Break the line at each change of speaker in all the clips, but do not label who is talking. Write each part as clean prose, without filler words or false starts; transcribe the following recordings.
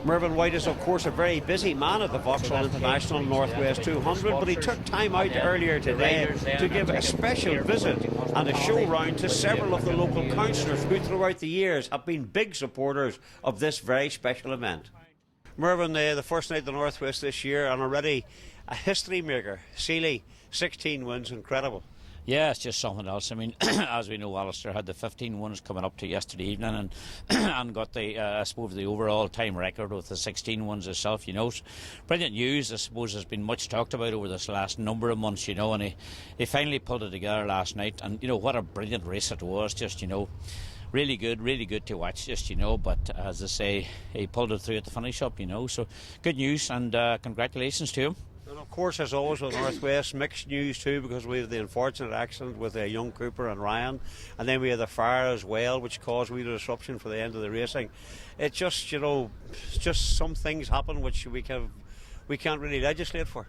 Mervyn Whyte is, of course, a very busy man at the Vauxhall International Northwest 200, but he took time out earlier today to give a special visit and a show round to several of the local councillors who throughout the years have been big supporters of this very special event. Mervyn, the first night at the Northwest this year, and already a history maker. Sealy, 16 wins, incredible.
Yeah, it's just something else. I mean, as we know, Alistair had the 15 wins coming up to yesterday evening and and got the, I suppose, the overall time record with the 16 wins itself, you know. Brilliant news, I suppose, has been much talked about over this last number of months, you know, and he finally pulled it together last night. And, you know, what a brilliant race it was, just, you know. Really good to watch, just, you know, but as I say, he pulled it through at the finish up, you know, so good news and congratulations to him.
And of course, as always with Northwest, mixed news too, because we have the unfortunate accident with young Cooper and Ryan, and then we have the fire as well, which caused a wee disruption for the end of the racing. It's just, you know, just some things happen which we can't really legislate for.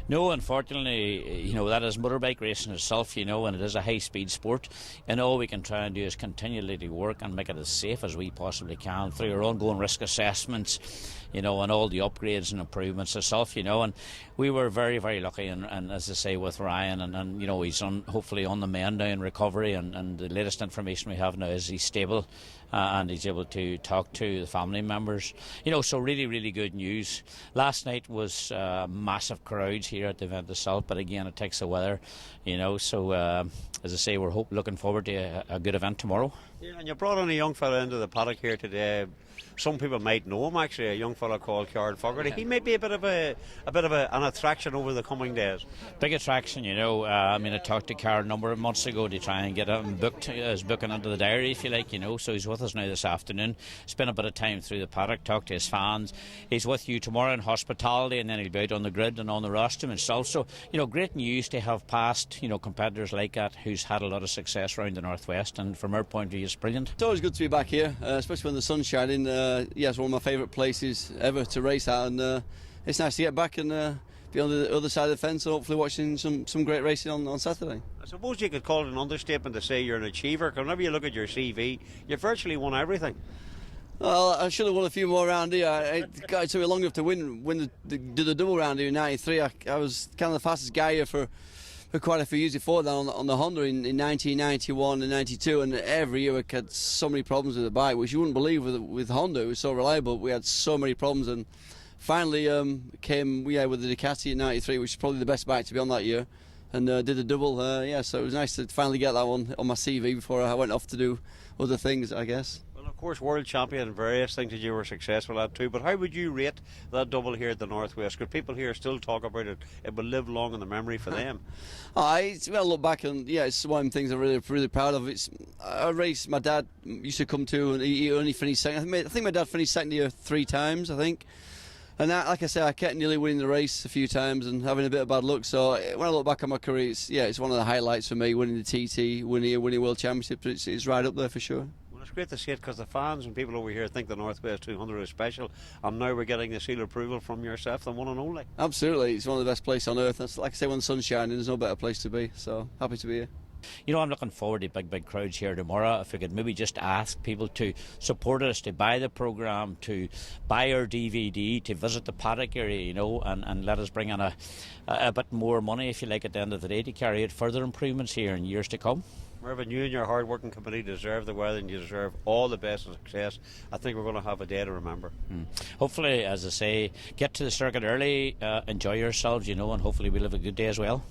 No, unfortunately, you know, that is motorbike racing itself, you know, and it is a high-speed sport, and all we can try and do is continually to work and make it as safe as we possibly can through our ongoing risk assessments, you know, and all the upgrades and improvements itself, you know, and we were very, very lucky, and as I say, with Ryan, and you know, he's hopefully on the mend now in recovery, and the latest information we have now is he's stable, and he's able to talk to the family members, you know, so really good news. Last night was massive crowds here at the event itself, but again, it takes the weather, you know, so as I say, we're looking forward to a good event tomorrow.
Yeah, and you brought in a young fella into the paddock here today. Some people might know him, actually, a young fella called Fogarty. He may be a bit of an attraction over the coming days.
Big attraction, you know. I mean, I talked to Carl a number of months ago to try and get him booked, as booking into the diary, if you like, you know. So he's with us now this afternoon. Spent a bit of time through the paddock, talked to his fans. He's with you tomorrow in hospitality, and then he'll be out on the grid and on the rostrum himself. So, you know, great news to have past, you know, competitors like that who's had a lot of success around the Northwest, and from our point of view, it's brilliant.
It's always good to be back here, especially when the sun's shining. Yeah, it's one of my favourite places ever to race at, and it's nice to get back and be on the other side of the fence and hopefully watching some great racing on Saturday.
I suppose you could call it an understatement to say you're an achiever, because whenever you look at your CV, you've virtually won everything.
Well, I should have won a few more round here. It took me long enough to do the double round here in '93. I was kind of the fastest guy here for quite a few years before that on the Honda in 1991 and 92, and every year we had so many problems with the bike, which you wouldn't believe with Honda. It was so reliable, but we had so many problems, and finally came with the Ducati in '93, which is probably the best bike to be on that year, and did the double. So it was nice to finally get that one on my CV before I went off to do other things, I guess.
Of course, world champion and various things that you were successful at too, but how would you rate that double here at the Northwest? Because people here still talk about it. It will live long in the memory for them.
I look back and it's one of the things I'm really proud of. It's a race my dad used to come to, and he only finished second. I think my dad finished second here 3 times, I think. And that, like I said, I kept nearly winning the race a few times and having a bit of bad luck. So when I look back on my career, it's one of the highlights for me, winning the TT, winning World Championships. It's right up there for sure.
It's great to see it, because the fans and people over here think the Northwest 200 is special, and now we're getting the seal of approval from yourself, the one and only.
Absolutely, it's one of the best places on earth. That's, like I say, when the sun's shining, there's no better place to be, so happy to be here.
You know, I'm looking forward to big crowds here tomorrow. If we could maybe just ask people to support us, to buy the programme, to buy our DVD, to visit the paddock area, you know, and let us bring in a bit more money, if you like, at the end of the day, to carry out further improvements here in years to come.
Mervyn, you and your hard-working committee deserve the weather, and you deserve all the best and success. I think we're going to have a day to remember.
Hopefully, as I say, get to the circuit early, enjoy yourselves, you know, and hopefully we'll have a good day as well.